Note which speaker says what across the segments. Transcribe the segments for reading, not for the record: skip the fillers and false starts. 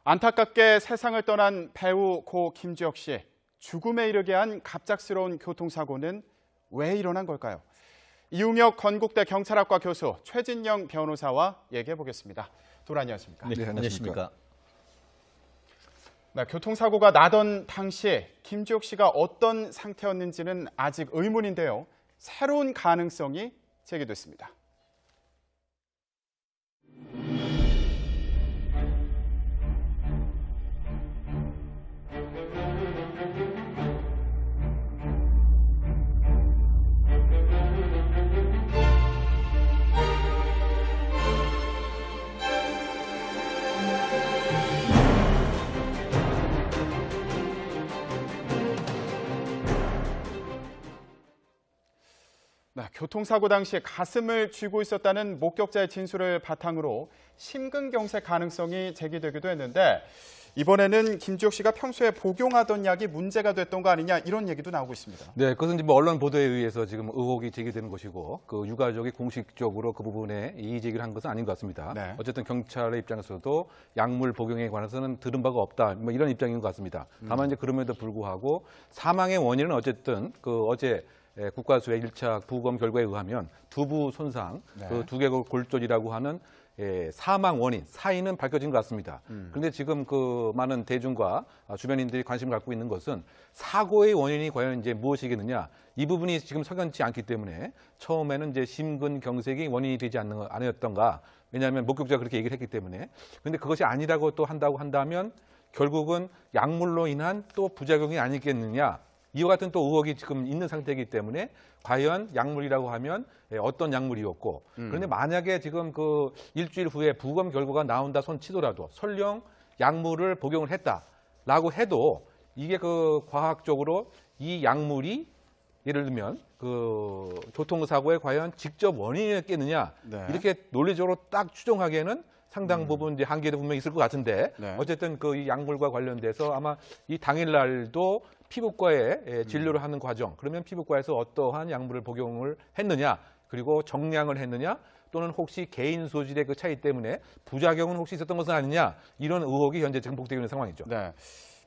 Speaker 1: 안타깝게 세상을 떠난 배우 고 김주혁 씨. 죽음에 이르게 한 갑작스러운 교통사고는 왜 일어난 걸까요? 이웅혁 건국대 경찰학과 교수 최진영 변호사와 얘기해 보겠습니다. 안녕하십니까?
Speaker 2: 네, 안녕하십니까?
Speaker 1: 네, 교통사고가 나던 당시 김주혁 씨가 어떤 상태였는지는 아직 의문인데요. 새로운 가능성이 제기됐습니다. 네, 교통사고 당시 가슴을 쥐고 있었다는 목격자의 진술을 바탕으로 심근경색 가능성이 제기되기도 했는데 이번에는 김주혁 씨가 평소에 복용하던 약이 문제가 됐던 거 아니냐 이런 얘기도 나오고 있습니다.
Speaker 2: 네, 그것은 이제 언론 보도에 의해서 지금 의혹이 제기되는 것이고 그 유가족이 공식적으로 그 부분에 이의 제기를 한 것은 아닌 것 같습니다.
Speaker 1: 네.
Speaker 2: 어쨌든 경찰의 입장에서도 약물 복용에 관해서는 들은 바가 없다 뭐 이런 입장인 것 같습니다. 다만 이제 그럼에도 불구하고 사망의 원인은 어쨌든 그 어제 국과수의 1차 부검 결과에 의하면 두부 손상,
Speaker 1: 네.
Speaker 2: 그 두개골 골절이라고 하는 사망 원인, 사인은 밝혀진 것 같습니다. 그런데 지금 그 많은 대중과 주변인들이 관심을 갖고 있는 것은 사고의 원인이 과연 이제 무엇이겠느냐, 이 부분이 지금 석연치 않기 때문에 처음에는 이제 심근경색이 원인이 되지 않았던가, 왜냐하면 목격자가 그렇게 얘기를 했기 때문에. 그런데 그것이 아니라고 또 한다고 한다면 결국은 약물로 인한 또 부작용이 아니겠느냐. 이와 같은 또 의혹이 지금 있는 상태이기 때문에 과연 약물이라고 하면 어떤 약물이었고 그런데 만약에 지금 그 일주일 후에 부검 결과가 나온다 손 치더라도 설령 약물을 복용을 했다라고 해도 이게 그 과학적으로 이 약물이 예를 들면 그 교통사고에 과연 직접 원인이었겠느냐
Speaker 1: 네.
Speaker 2: 이렇게 논리적으로 딱 추정하기에는 상당 부분 이제 한계도 분명히 있을 것 같은데
Speaker 1: 네.
Speaker 2: 어쨌든 그 이 약물과 관련돼서 아마 이 당일날도 피부과에 진료를 하는 과정, 그러면 피부과에서 어떠한 약물을 복용을 했느냐, 그리고 정량을 했느냐, 또는 혹시 개인 소질의 그 차이 때문에 부작용은 혹시 있었던 것은 아니냐, 이런 의혹이 현재 증폭되고 있는 상황이죠.
Speaker 1: 네.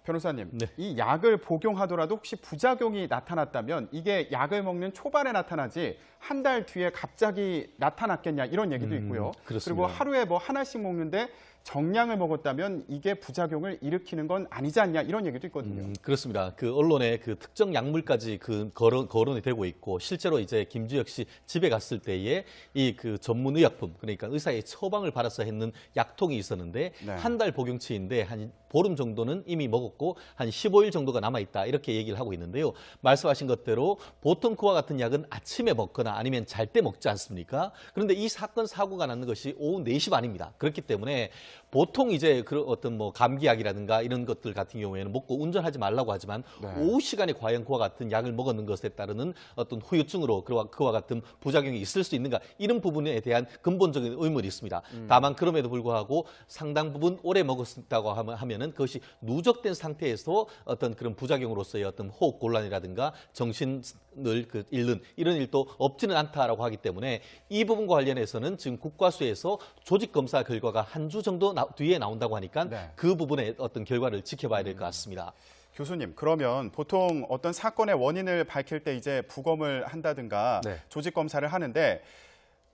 Speaker 1: 변호사님,
Speaker 3: 네.
Speaker 1: 이 약을 복용하더라도 혹시 부작용이 나타났다면 이게 약을 먹는 초반에 나타나지 한 달 뒤에 갑자기 나타났겠냐 이런 얘기도 있고요.
Speaker 3: 그렇습니다.
Speaker 1: 그리고 하루에 뭐 하나씩 먹는데 정량을 먹었다면 이게 부작용을 일으키는 건 아니지 않냐 이런 얘기도 있거든요.
Speaker 3: 그렇습니다. 그 언론에 그 특정 약물까지 그 거론이 되고 있고 실제로 이제 김주혁 씨 집에 갔을 때에 이 그 전문 의약품 그러니까 의사의 처방을 받아서 했는 약통이 있었는데
Speaker 1: 네.
Speaker 3: 한 달 복용치인데 한 보름 정도는 이미 먹었고 한 15일 정도가 남아 있다 이렇게 얘기를 하고 있는데요. 말씀하신 것대로 보통 그와 같은 약은 아침에 먹거나 아니면 잘 때 먹지 않습니까? 그런데 이 사건 사고가 났는 것이 오후 4시 반입니다. 그렇기 때문에 보통 이제 그 어떤 뭐 감기약이라든가 이런 것들 같은 경우에는 먹고 운전하지 말라고 하지만
Speaker 1: 네.
Speaker 3: 오후 시간에 과연 그와 같은 약을 먹었는 것에 따르는 어떤 후유증으로 그와 같은 부작용이 있을 수 있는가 이런 부분에 대한 근본적인 의문이 있습니다. 다만 그럼에도 불구하고 상당 부분 오래 먹었다고 하면은 그것이 누적된 상태에서 어떤 그런 부작용으로서의 어떤 호흡 곤란이라든가 정신을 잃는 이런 일도 없지는 않다라고 하기 때문에 이 부분과 관련해서는 지금 국과수에서 조직 검사 결과가 한 주 정도 뒤에 나온다고 하니까
Speaker 1: 네.
Speaker 3: 그 부분의 어떤 결과를 지켜봐야 될 것 같습니다.
Speaker 1: 교수님, 그러면 보통 어떤 사건의 원인을 밝힐 때 이제 부검을 한다든가
Speaker 2: 네.
Speaker 1: 조직 검사를 하는데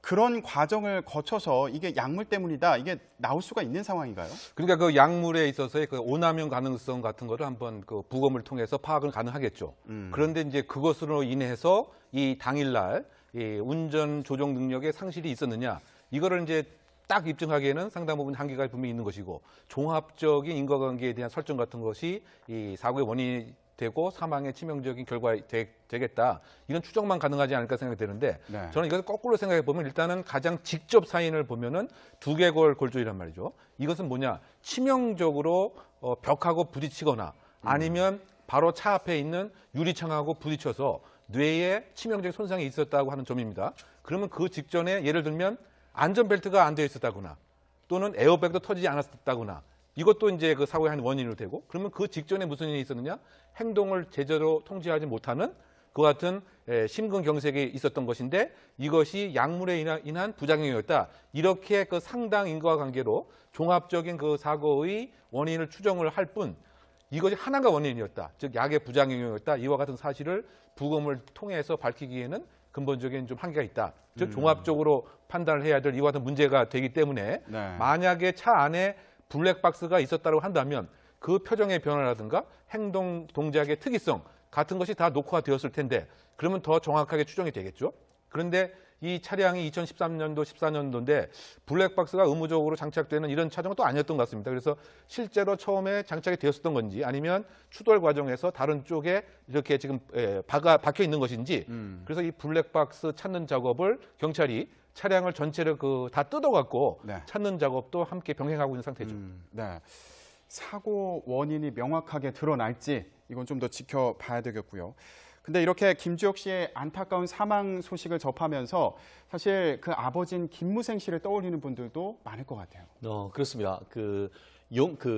Speaker 1: 그런 과정을 거쳐서 이게 약물 때문이다 이게 나올 수가 있는 상황인가요?
Speaker 2: 그러니까 그 약물에 있어서의 그 오남용 가능성 같은 거를 한번 그 부검을 통해서 파악은 가능하겠죠. 그런데 이제 그것으로 인해서 이 당일날 이 운전 조종 능력에 상실이 있었느냐 이거를 이제 딱 입증하기에는 상당 부분 한계가 분명히 있는 것이고 종합적인 인과관계에 대한 설정 같은 것이 이 사고의 원인이 되고 사망의 치명적인 결과 되겠다 이런 추정만 가능하지 않을까 생각이 되는데
Speaker 1: 네.
Speaker 2: 저는 이것을 거꾸로 생각해 보면 일단은 가장 직접 사인을 보면은 두개골 골절이란 말이죠. 이것은 뭐냐 치명적으로 벽하고 부딪히거나 아니면 바로 차 앞에 있는 유리창하고 부딪혀서 뇌에 치명적인 손상이 있었다고 하는 점입니다. 그러면 그 직전에 예를 들면 안전벨트가 안 되어 있었다거나 또는 에어백도 터지지 않았다거나 이것도 이제 그 사고의 한 원인으로 되고 그러면 그 직전에 무슨 일이 있었느냐 행동을 제대로 통제하지 못하는 그와 같은 심근경색이 있었던 것인데 이것이 약물에 인한 부작용이었다. 이렇게 그 상당 인과관계로 종합적인 그 사고의 원인을 추정을 할 뿐 이것이 하나가 원인이었다. 즉 약의 부작용이었다. 이와 같은 사실을 부검을 통해서 밝히기에는 근본적인 좀 한계가 있다. 즉 종합적으로 판단을 해야 될 이와 같은 문제가 되기 때문에
Speaker 1: 네.
Speaker 2: 만약에 차 안에 블랙박스가 있었다고 한다면 그 표정의 변화라든가 행동 동작의 특이성 같은 것이 다 녹화되었을 텐데 그러면 더 정확하게 추정이 되겠죠. 그런데 이 차량이 2013년도, 14년도인데 블랙박스가 의무적으로 장착되는 이런 차종은 또 아니었던 것 같습니다. 그래서 실제로 처음에 장착이 되었었던 건지 아니면 추돌 과정에서 다른 쪽에 이렇게 지금 박혀 있는 것인지 그래서 이 블랙박스 찾는 작업을 경찰이 차량을 전체를 다 뜯어갖고
Speaker 1: 네.
Speaker 2: 찾는 작업도 함께 병행하고 있는 상태죠.
Speaker 1: 네. 사고 원인이 명확하게 드러날지 이건 좀 더 지켜봐야 되겠고요. 근데 이렇게 김주혁 씨의 안타까운 사망 소식을 접하면서 사실 그 아버지인 김무생 씨를 떠올리는 분들도 많을 것 같아요.
Speaker 3: 그렇습니다. 그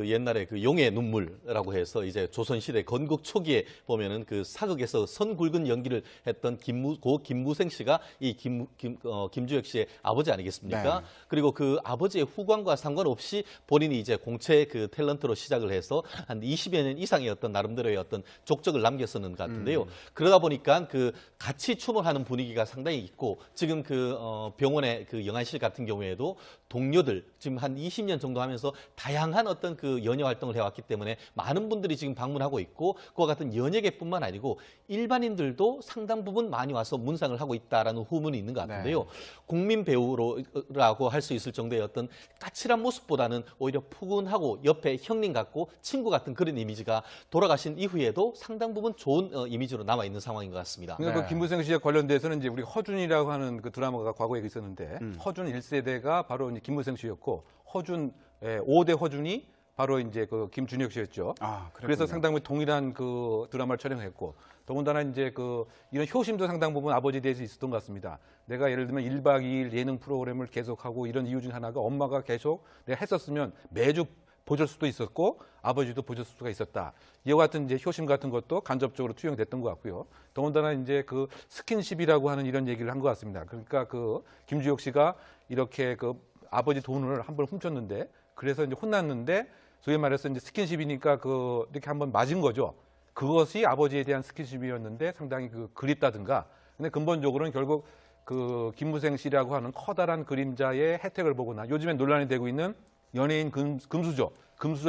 Speaker 3: 옛날에 그 용의 눈물이라고 해서 이제 조선시대 건국 초기에 보면은 그 사극에서 선 굵은 연기를 했던 김무생 씨가 이 김주혁 씨의 아버지 아니겠습니까?
Speaker 1: 네.
Speaker 3: 그리고 그 아버지의 후광과 상관없이 본인이 이제 공채 그 탤런트로 시작을 해서 한 20여 년 이상의 어떤 나름대로의 어떤 족적을 남겼었는 것 같은데요. 그러다 보니까 그 같이 춤을 하는 분위기가 상당히 있고 지금 그 병원의 그 영안실 같은 경우에도 동료들 지금 한 20년 정도 하면서 다양한 어떤 그 연예 활동을 해왔기 때문에 많은 분들이 지금 방문하고 있고 그와 같은 연예계뿐만 아니고 일반인들도 상당 부분 많이 와서 문상을 하고 있다라는 후문이 있는 것 같은데요. 국민 배우라고 할 수 있을 정도의 어떤 까칠한 모습보다는 오히려 푸근하고 옆에 형님 같고 친구 같은 그런 이미지가 돌아가신 이후에도 상당 부분 좋은 이미지로 남아 있는 상황인 것 같습니다.
Speaker 2: 그러니까 그 김무생 씨와 관련돼서는 이제 우리 허준이라고 하는 그 드라마가 과거에 있었는데 허준 1세대가 바로 이제 김무생 씨였고 허준 5대 허준이 바로 이제 그 김준혁 씨였죠. 그래서 상당히 동일한 그 드라마를 촬영했고 더군다나 이제 그 이런 효심도 상당 부분 아버지에 대해서 있었던 것 같습니다. 내가 예를 들면 1박 2일 예능 프로그램을 계속하고 이런 이유 중 하나가 엄마가 계속 내가 했었으면 매주 보실 수도 있었고 아버지도 보실 수가 있었다. 이와 같은 이제 효심 같은 것도 간접적으로 투영됐던 것 같고요. 더군다나 이제 그 스킨십이라고 하는 이런 얘기를 한 것 같습니다. 그러니까 그 김주혁 씨가 이렇게 그 아버지 돈을 한번 훔쳤는데 그래서 이제 혼났는데 소위 말해서 이제 스킨십이니까 그 이렇게 한번 맞은 거죠. 그것이 아버지에 대한 스킨십이었는데 상당히 그립다든가. 근데 근본적으로는 결국 그 김무생 씨라고 하는 커다란 그림자의 혜택을 보거나 요즘에 논란이 되고 있는 연예인 금수저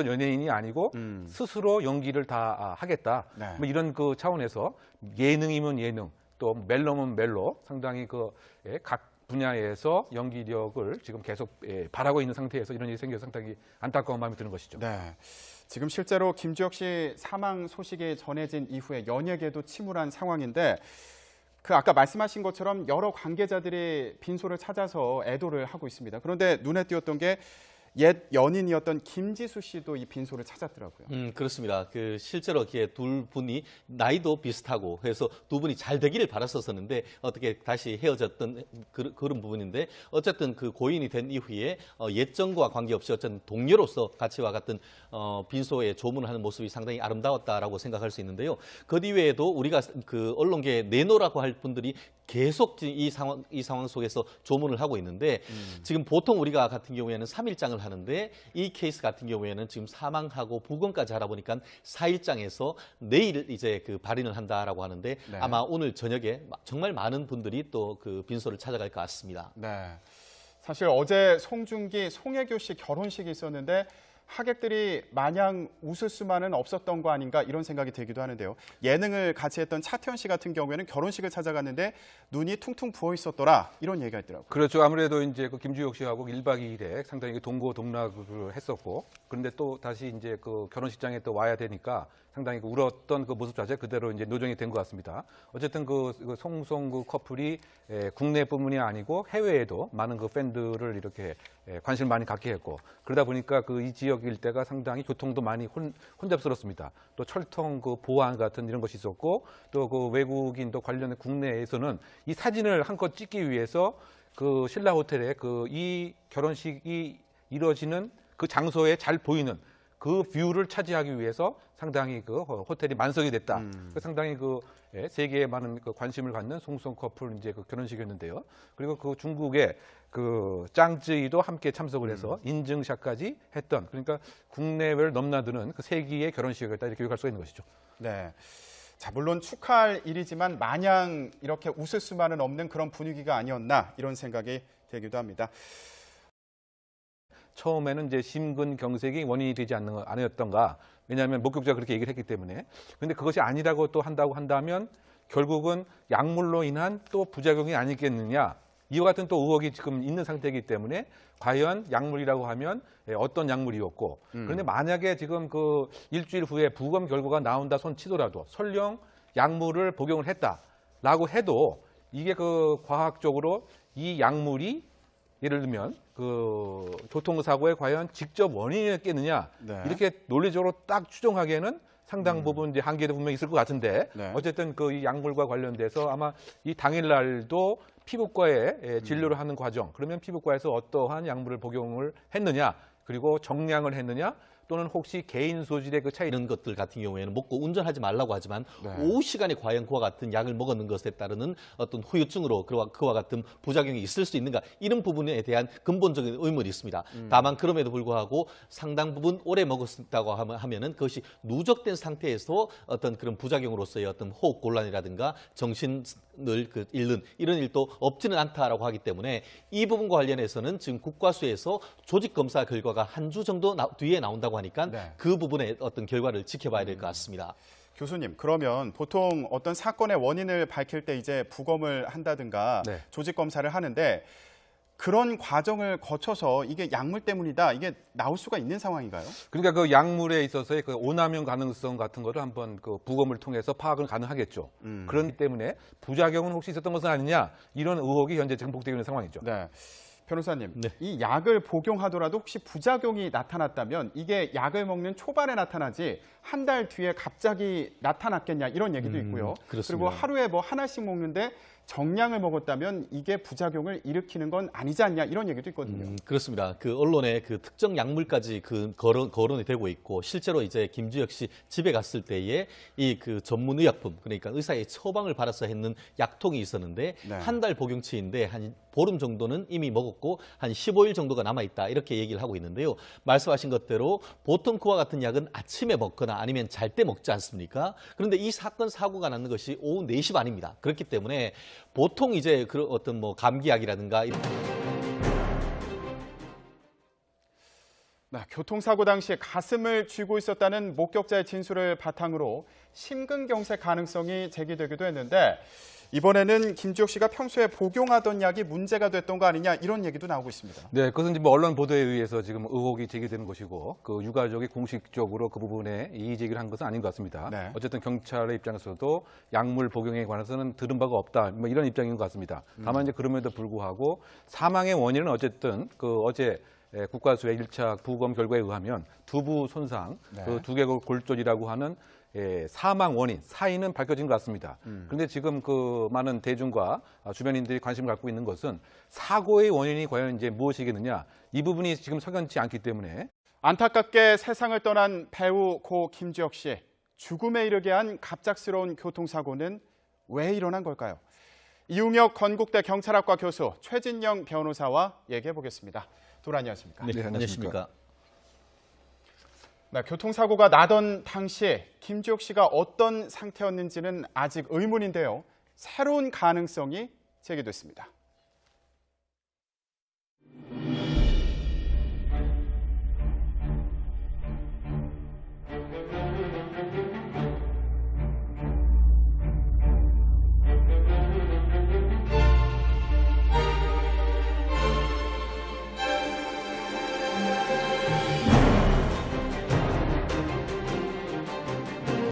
Speaker 2: 연예인이 아니고 스스로 연기를 다 하겠다.
Speaker 1: 네.
Speaker 2: 뭐 이런 그 차원에서 예능이면 예능, 또 멜로면 멜로 상당히 각 분야에서 연기력을 지금 계속 바라고 있는 상태에서 이런 일이 생겨서 상당히 안타까운 마음이 드는 것이죠.
Speaker 1: 네. 지금 실제로 김주혁 씨 사망 소식이 전해진 이후에 연예계도 침울한 상황인데 그 아까 말씀하신 것처럼 여러 관계자들이 빈소를 찾아서 애도를 하고 있습니다. 그런데 눈에 띄었던 게 옛 연인이었던 김지수 씨도 이 빈소를 찾았더라고요.
Speaker 3: 그렇습니다. 그 실제로 이렇게 두 분이 나이도 비슷하고 해서 두 분이 잘 되기를 바랐었는데 어떻게 다시 헤어졌던 그런 부분인데 어쨌든 그 고인이 된 이후에 예정과 관계없이 어쨌든 동료로서 같이와 같은 빈소에 조문을 하는 모습이 상당히 아름다웠다라고 생각할 수 있는데요. 그 이외에도 우리가 그 언론계에 내노라고 할 분들이 계속 이 상황 속에서 조문을 하고 있는데 지금 보통 우리가 같은 경우에는 3일장을 하는데 이 케이스 같은 경우에는 지금 사망하고 부검까지 하다 보니까 4일장에서 내일 이제 그 발인을 한다라고 하는데
Speaker 1: 네.
Speaker 3: 아마 오늘 저녁에 정말 많은 분들이 또 그 빈소를 찾아갈 것 같습니다.
Speaker 1: 네. 사실 어제 송중기, 송혜교 씨 결혼식이 있었는데 하객들이 마냥 웃을 수만은 없었던 거 아닌가 이런 생각이 들기도 하는데요. 예능을 같이 했던 차태현 씨 같은 경우에는 결혼식을 찾아갔는데 눈이 퉁퉁 부어 있었더라 이런 얘기가 있더라고요.
Speaker 2: 그렇죠. 아무래도 이제 그 김주혁 씨하고 1박 2일에 상당히 동고동락을 했었고 그런데 또 다시 이제 그 결혼식장에 또 와야 되니까 상당히 울었던 그 모습 자체 그대로 이제 노정이 된 것 같습니다. 어쨌든 그 송송 그 커플이 국내뿐만이 아니고 해외에도 많은 그 팬들을 이렇게 관심을 많이 갖게 했고 그러다 보니까 그 이 지역 일대가 상당히 교통도 많이 혼잡스럽습니다. 또 철통 그 보안 같은 이런 것이 있었고 또 그 외국인도 관련된 국내에서는 이 사진을 한껏 찍기 위해서 그 신라 호텔에 그 이 결혼식이 이루어지는 그 장소에 잘 보이는 그 뷰를 차지하기 위해서 상당히 그 호텔이 만석이 됐다. 상당히 세계에 많은 관심을 갖는 송송 커플 이제 그 결혼식이었는데요. 그리고 그 중국의 그 짱쯔이도 함께 참석을 해서 인증샷까지 했던, 그러니까 국내외를 넘나드는 그 세기의 결혼식이었다, 이렇게 기억할 수가 있는 것이죠.
Speaker 1: 네. 자, 물론 축하할 일이지만 마냥 이렇게 웃을 수만은 없는 그런 분위기가 아니었나 이런 생각이 들기도 합니다.
Speaker 2: 처음에는 이제 심근경색이 원인이 되지 않았던가. 왜냐하면 목격자가 그렇게 얘기를 했기 때문에. 근데 그것이 아니라고 또 한다면 결국은 약물로 인한 또 부작용이 아니겠느냐. 이와 같은 또 의혹이 지금 있는 상태이기 때문에 과연 약물이라고 하면 어떤 약물이었고, 그런데 만약에 지금 그 일주일 후에 부검 결과가 나온다 손 치더라도 설령 약물을 복용을 했다라고 해도 이게 그 과학적으로 이 약물이 예를 들면 그 교통사고에 과연 직접 원인이었겠느냐,
Speaker 1: 네.
Speaker 2: 이렇게 논리적으로 딱 추정하기에는 상당 부분 이제 한계도 분명히 있을 것 같은데,
Speaker 1: 네.
Speaker 2: 어쨌든 그 이 약물과 관련돼서 아마 이 당일날도 피부과에 진료를 하는 과정, 그러면 피부과에서 어떠한 약물을 복용을 했느냐, 그리고 정량을 했느냐, 또는 혹시 개인 소질의 그 차이,
Speaker 3: 이런 것들 같은 경우에는 먹고 운전하지 말라고 하지만
Speaker 1: 네.
Speaker 3: 오후 시간에 과연 그와 같은 약을 먹었는 것에 따르는 어떤 후유증으로 그와 같은 부작용이 있을 수 있는가, 이런 부분에 대한 근본적인 의문이 있습니다. 다만 그럼에도 불구하고 상당 부분 오래 먹었다고 하면은 그것이 누적된 상태에서 어떤 그런 부작용으로서의 어떤 호흡 곤란이라든가 정신을 잃는 이런 일도 없지는 않다라고 하기 때문에 이 부분과 관련해서는 지금 국과수에서 조직 검사 결과가 한 주 정도 뒤에 나온다고 하니까
Speaker 1: 네.
Speaker 3: 그 부분의 어떤 결과를 지켜봐야 될 것 같습니다.
Speaker 1: 교수님, 그러면 보통 어떤 사건의 원인을 밝힐 때 이제 부검을 한다든가
Speaker 2: 네.
Speaker 1: 조직 검사를 하는데 그런 과정을 거쳐서 이게 약물 때문이다, 이게 나올 수가 있는 상황인가요?
Speaker 2: 그러니까 그 약물에 있어서의 그 오남용 가능성 같은 거를 한번 그 부검을 통해서 파악은 가능하겠죠. 그렇기 때문에 부작용은 혹시 있었던 것은 아니냐, 이런 의혹이 현재 증폭되고 있는 상황이죠.
Speaker 1: 네. 변호사님,
Speaker 3: 네.
Speaker 1: 이 약을 복용하더라도 혹시 부작용이 나타났다면 이게 약을 먹는 초반에 나타나지 한 달 뒤에 갑자기 나타났겠냐, 이런 얘기도 있고요.
Speaker 3: 그렇습니다.
Speaker 1: 그리고 하루에 뭐 하나씩 먹는데 정량을 먹었다면 이게 부작용을 일으키는 건 아니지 않냐, 이런 얘기도 있거든요.
Speaker 3: 그렇습니다. 그 언론에 그 특정 약물까지 그 거론이 되고 있고, 실제로 이제 김주혁 씨 집에 갔을 때에 이 그 전문 의약품, 그러니까 의사의 처방을 받아서 했는 약통이 있었는데
Speaker 1: 네.
Speaker 3: 한 달 복용치인데 한 보름 정도는 이미 먹었고 한 15일 정도가 남아 있다, 이렇게 얘기를 하고 있는데요. 말씀하신 것대로 보통 그와 같은 약은 아침에 먹거나 아니면 잘 때 먹지 않습니까? 그런데 이 사건 사고가 났는 것이 오후 4시 반입니다. 그렇기 때문에 보통 이제 그런 어떤 뭐 감기약이라든가
Speaker 1: 네, 교통사고 당시 가슴을 쥐고 있었다는 목격자의 진술을 바탕으로 심근경색 가능성이 제기되기도 했는데, 이번에는 김주혁 씨가 평소에 복용하던 약이 문제가 됐던 거 아니냐, 이런 얘기도 나오고 있습니다.
Speaker 2: 네, 그것은 이제 뭐 언론 보도에 의해서 지금 의혹이 제기되는 것이고, 그 유가족이 공식적으로 그 부분에 이의 제기를 한 것은 아닌 것 같습니다.
Speaker 1: 네.
Speaker 2: 어쨌든 경찰의 입장에서도 약물 복용에 관해서는 들은 바가 없다, 뭐 이런 입장인 것 같습니다. 다만 이제 그럼에도 불구하고 사망의 원인은 어쨌든 그 어제 국과수의 1차 부검 결과에 의하면 두부 손상,
Speaker 1: 네.
Speaker 2: 그 두개골 골절이라고 하는 사망 원인, 사인은 밝혀진 것 같습니다. 그런데 지금 그 많은 대중과 주변인들이 관심을 갖고 있는 것은 사고의 원인이 과연 이제 무엇이겠느냐, 이 부분이 지금 석연치 않기 때문에.
Speaker 1: 안타깝게 세상을 떠난 배우 고 김주혁 씨, 죽음에 이르게 한 갑작스러운 교통사고는 왜 일어난 걸까요? 이웅혁 건국대 경찰학과 교수 최진영 변호사와 얘기해 보겠습니다. 두 분 안녕하십니까?
Speaker 3: 네,
Speaker 2: 안녕하십니까.
Speaker 3: 안녕하십니까?
Speaker 1: 네, 교통사고가 나던 당시 김주혁 씨가 어떤 상태였는지는 아직 의문인데요. 새로운 가능성이 제기됐습니다.